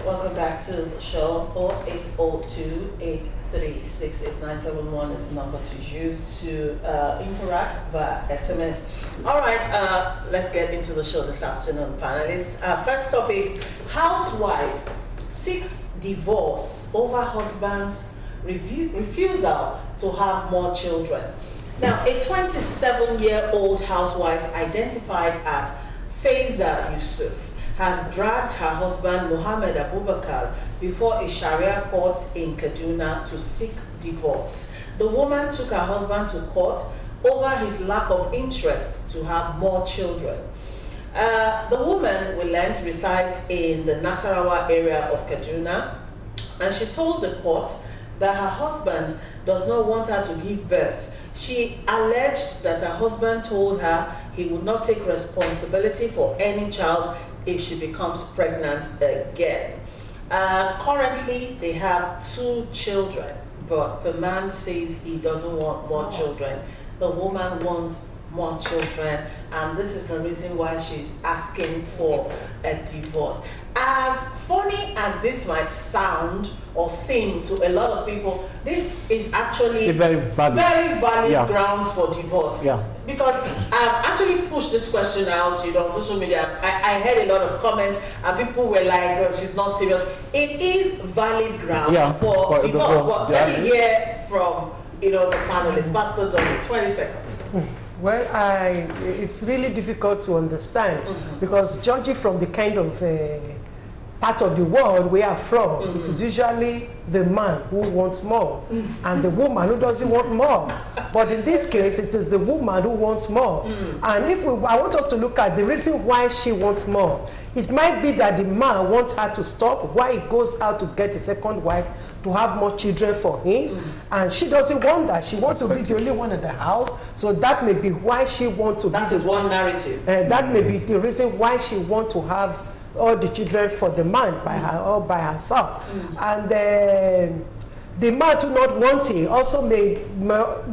Welcome back to the show. 0802-836-8971 is the number to use to interact via SMS. All right, let's get into the show this afternoon, panelists. First topic, housewife seeks divorce over husband's refusal to have more children. Now, a 27-year-old housewife identified as Faiza Yusuf has dragged her husband Muhammad Abubakar before a Sharia court in Kaduna to seek divorce. The woman took her husband to court over his lack of interest to have more children. The woman, we learned, resides in the Nasarawa area of Kaduna, and she told the court that her husband does not want her to give birth. She alleged that her husband told her he would not take responsibility for any child if she becomes pregnant again. Currently, they have 2 children, but the man says he doesn't want more children. The woman wants more children, and this is the reason why she's asking for a divorce. As funny as this might sound or seem to a lot of people, this is actually very valid grounds for divorce. Yeah. Because I've actually pushed this question out, on social media. I heard a lot of comments, and people were like, "Oh, she's not serious." It is valid grounds for divorce. But let me hear from the panelists. Pastor Donny, 20 seconds. Well, it's really difficult to understand because judging from the kind of part of the world we are from, it is usually the man who wants more and the woman who doesn't want more. But in this case, it is the woman who wants more. And I want us to look at the reason why she wants more. It might be that the man wants her to stop while he goes out to get a second wife to have more children for him, and she doesn't want that. She wants to be the only one in the house, so that may be why she wants to. That is one narrative. That may be the reason why she wants to have all the children for the man by her or by herself. And the man do not want it. Also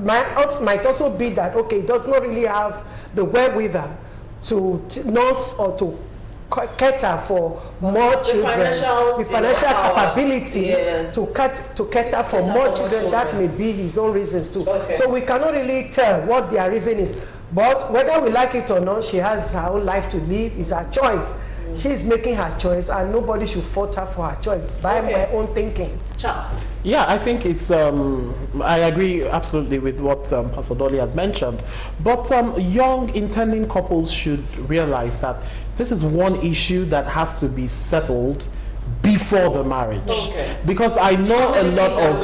might also be that he does not really have the wherewithal to nurse or to cater for more children, the financial capability to cater for more children. That may be his own reasons too. So we cannot really tell what their reason is. But whether we like it or not, she has her own life to live. It's her choice. She's making her choice, and nobody should fault her for her choice. By my own thinking. Charles. Yeah, I think it's, I agree absolutely with what Pastor Dolly has mentioned. But young intending couples should realize that this is one issue that has to be settled before the marriage. Because I know a lot of,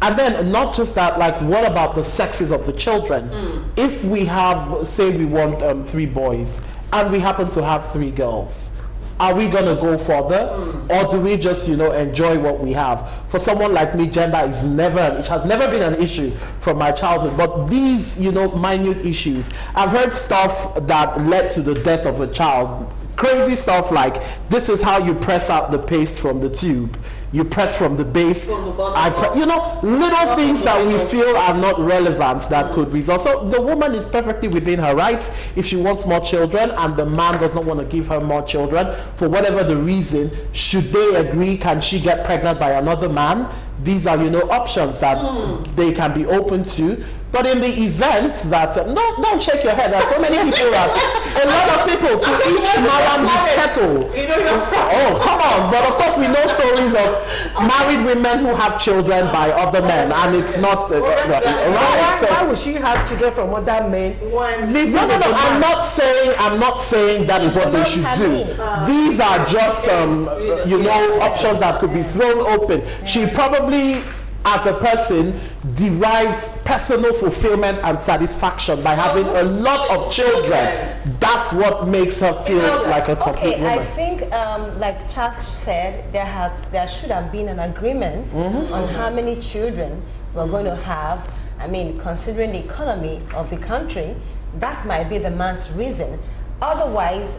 and then not just that, like what about the sexes of the children? If we have, say we want 3 boys, and we happen to have 3 girls, are we going to go further, or do we just enjoy what we have? For someone like me, gender it has never been an issue from my childhood, but these minute issues, I've heard stuff that led to the death of a child. Crazy stuff like, this is how you press out the paste from the tube. You press from the base. Little things that we feel are not relevant that could result. So the woman is perfectly within her rights if she wants more children, and the man does not want to give her more children for whatever the reason. Should they agree? Can she get pregnant by another man? These are options that they can be open to. But in the event that don't shake your head. There are so many people a lot of people to each malam his kettle. Oh, come on! But of course, we know stories of married women who have children by other men, and it's not right. So why would she have children from other men? No. I'm not saying that is what they should do. These are just options that could be thrown open. She probably, as a person, derives personal fulfillment and satisfaction by having a lot of children. That's what makes her feel like a complete woman. I think, like Charles said, there should have been an agreement on how many children we're going to have. I mean, considering the economy of the country, that might be the man's reason. Otherwise,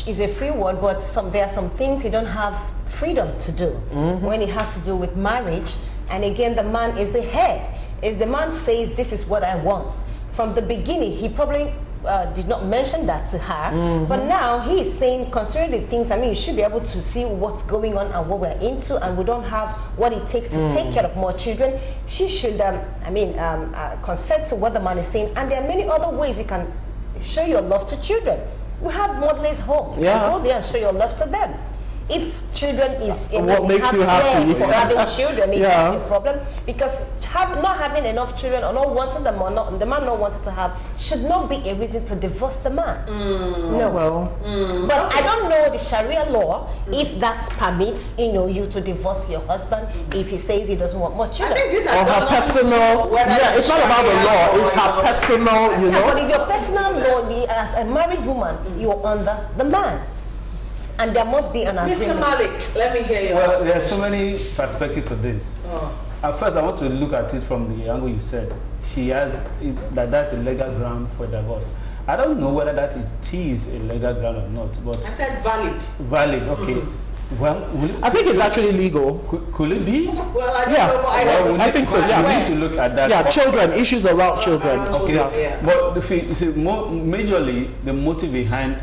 it's a free word, but there are some things you don't have freedom to do when it has to do with marriage. And again, the man is the head. If the man says, this is what I want, from the beginning, he probably did not mention that to her, but now he is saying, considering the things, I mean, you should be able to see what's going on and what we're into, and we don't have what it takes to take care of more children. She should, consent to what the man is saying, and there are many other ways you can show your love to children. We have motherless home. You can go there and show your love to them. If children is what makes you happy for having children, it is a problem, because not having enough children or not wanting them or not, the man not wanting to have should not be a reason to divorce the man. No. Well, but I don't know the Sharia law if that permits you to divorce your husband if he says he doesn't want more children. I think these or are her personal. Yeah, it's not about the law. It's her personal. But if your personal law, as a married woman, you're under the man. And there must be an agreement. Mr. Malik, let me hear you. Well, there are so many perspectives for this. At first, I want to look at it from the angle you said. That's a legal ground for divorce. I don't know whether that it is a legal ground or not, but I said valid. Valid, okay. Well, I think it's actually legal. Could it be? Well, I don't know. I think so. Yeah, we need to look at that. Yeah, children, issues around children. Okay, Yeah. but majorly the motive behind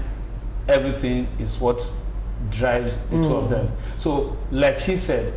everything is what drives the two of them. So, like she said,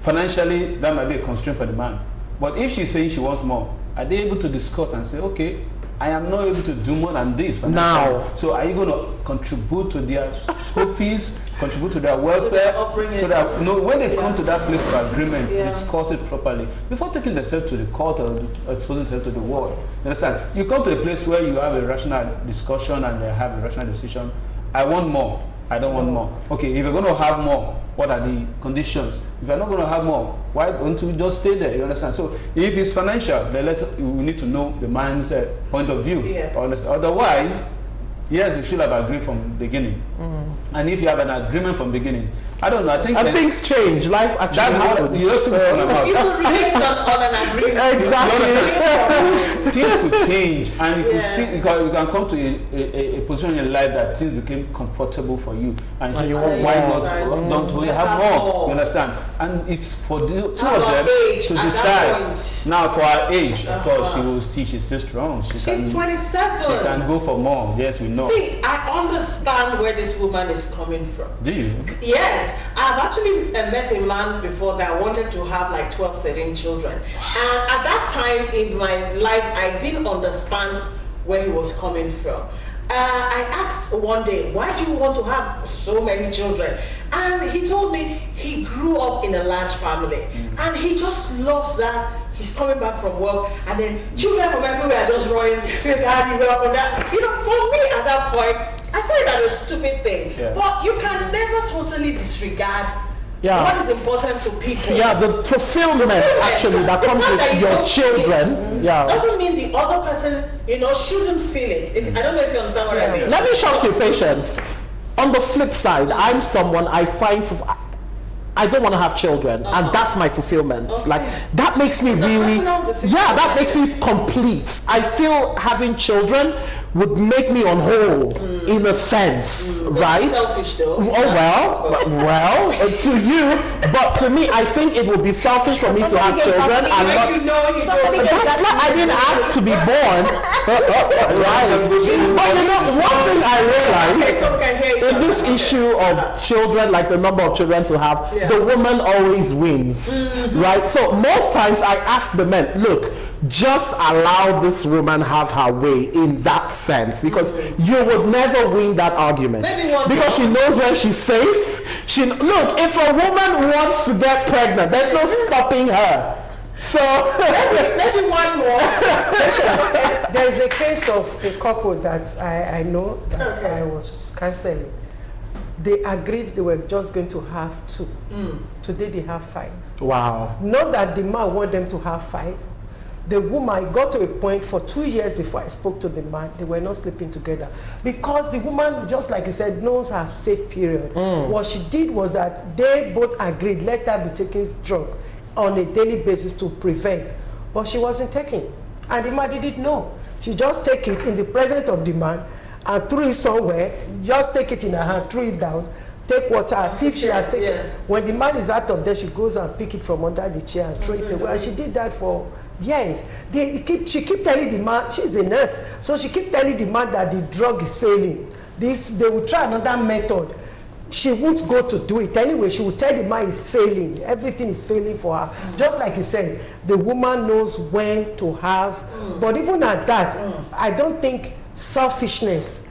financially that might be a constraint for the man. But if she's saying she wants more, are they able to discuss and say, okay, I am not able to do more than this now? So are you going to contribute to their school fees, contribute to their welfare, so that when they come to that place of agreement, discuss it properly before taking themselves to the court or exposing themselves to the world? You understand? You come to a place where you have a rational discussion and they have a rational decision. I want more. I don't want more. Okay, if you're going to have more, what are the conditions? If you're not going to have more, why don't we just stay there? You understand? So if it's financial, then we need to know the man's point of view. Otherwise, yes, they should have agreed from the beginning. And if you have an agreement from the beginning, I don't know. I think things change. Life actually happens. What you're still talking about. You could relate on an agreement. Exactly. Things could change, and you could see, because you can come to a position in your life that things became comfortable for you, and so you want, why not? Don't we have more? You understand? And it's for the two of them to decide. Now, for our age, of course, she's still strong. She's 27. She can go for more. Yes, we know. See, I understand where this woman is coming from. Do you? Yes. I've actually met a man before that wanted to have like 12, 13 children. And at that time in my life, I didn't understand where he was coming from. I asked one day, why do you want to have so many children? And he told me he grew up in a large family. And he just loves that. He's coming back from work, and then children from everywhere are just running, daddy, welcome, that. For me at that point, I saw it as a stupid thing, but you can never totally disregard what is important to people. Yeah, the fulfillment actually that comes with your children. Doesn't mean the other person, shouldn't feel it. I don't know if you understand what I mean. Let me shock your patience. On the flip side, I'm someone I find I don't want to have children, and that's my fulfillment. Like, that makes me really, that makes me complete. I feel having children would make me on whole, in a sense, right? Selfish though. Well, to you, but to me, I think it would be selfish for me to have children. And I didn't ask to be born, right? But one thing I realized in this issue of children, like the number of children to have, the woman always wins, right? So most times I ask the men, look, just allow this woman have her way in that sense, because you would never win that argument, because she knows when she's safe. Look, if a woman wants to get pregnant, there's no stopping her. So maybe one more. There's a case of a couple that I know that I was counseling. They agreed they were just going to have 2. Today they have 5. Wow. Not that the man want them to have 5. The woman got to a point for 2 years before I spoke to the man, they were not sleeping together. Because the woman, just like you said, knows her safe period. What she did was that they both agreed, let her be taking drug on a daily basis to prevent. But she wasn't taking. And the man didn't know. She just take it in the presence of the man and threw it somewhere, just take it in her hand, threw it down, take water as if she has taken. Yeah. When the man is out of there, she goes and pick it from under the chair and throw it away. And she did that for years. She keep telling the man, she's a nurse, so she keep telling the man that the drug is failing. They will try another method. She won't go to do it anyway. She will tell the man it's failing. Everything is failing for her. Just like you said, the woman knows when to have. But even at that, I don't think selfishness,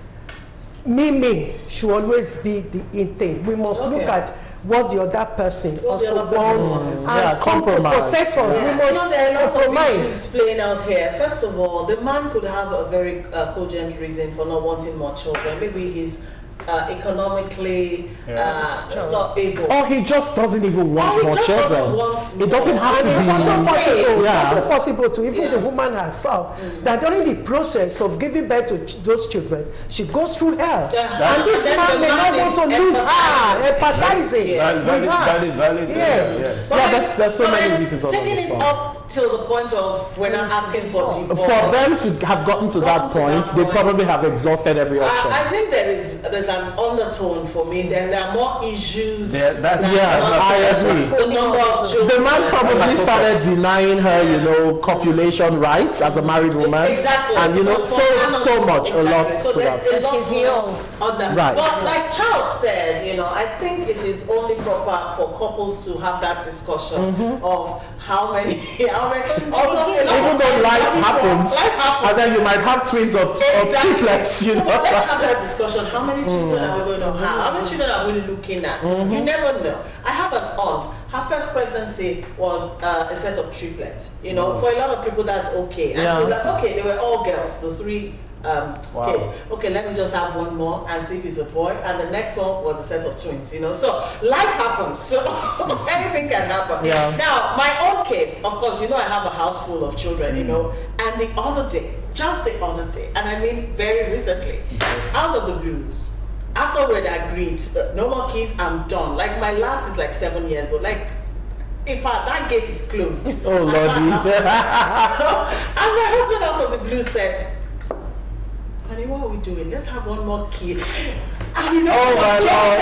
me should always be the in thing. We must look at what the other person also wants and come to consensus. We must there are lots of compromise. issues playing out here. First of all, the man could have a very cogent reason for not wanting more children. Maybe he's economically not able. Or he just doesn't even want more children. It doesn't have to And it's also be. possible, Yeah. it's also possible to even the woman herself that during the process of giving birth to those children, she goes through hell. And this Then man the may not man want is to lose her, empathizing with her. Valid. Yes. But there's so but many then reasons. taking it up till the point of we're not asking for divorce. For them to have gotten to that point, they probably have exhausted every option. I think there's an undertone for me. There are more issues. That's I agree. The number of children. The man probably started denying her, copulation rights as a married woman. Exactly. And so much, a lot. So there's a lot she's young. on that. Right. But like Charles said, I think it is only proper for couples to have that discussion of how many. Even though life happens, and then you might have twins or triplets, So let's have that discussion. How many children are we going to have? How many children are we looking at? You never know. I have an aunt. Her first pregnancy was a set of triplets. For a lot of people that's okay. And she was like, okay, they were all girls, the three kids. Okay, let me just have one more and see if it's a boy. And the next one was a set of twins. So life happens. So anything can happen. Yeah. Now, my own case, of course, I have a house full of children. And the other day, just the other day, and I mean very recently, out of the blues, after we'd agreed, no more kids, I'm done. Like my last is like 7 years old. Like, in fact, that gate is closed. Oh, Lordy. And my husband out of the blue said, honey, what are we doing? Let's have one more kid. And Oh, my Lord.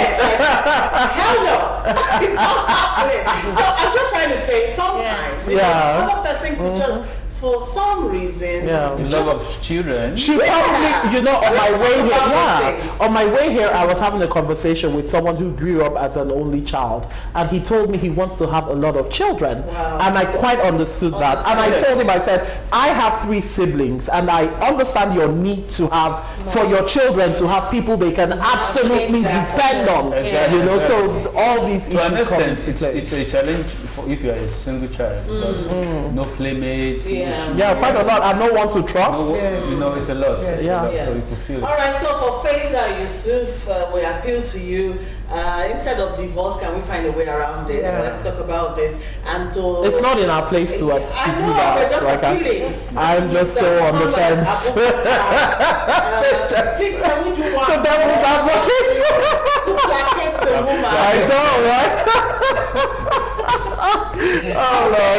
Hell no. It's not happening. So I'm just trying to say, sometimes, the other person could just, for some reason, The love of children. She probably, on my way here, on my way here, I was having a conversation with someone who grew up as an only child, and he told me he wants to have a lot of children, and I quite understood that. And I told him, I said, I have 3 siblings, and I understand your need to have for your children to have people they can absolutely depend on. So all these To an issues come extent, into play. it's a challenge if you are a single child because no playmates. Yeah, quite a lot, and no one to trust. It's a lot. It's a lot, so you can feel it. All right, so for Faiza Yusuf, we appeal to you. Instead of divorce, can we find a way around this? Let's talk about this. And to It's not in our place to do I know, but that. just Like appealing. I'm just so on the fence. Please, can we do one? The devil's advocate. To placate the woman. I know, right? Oh, Lord.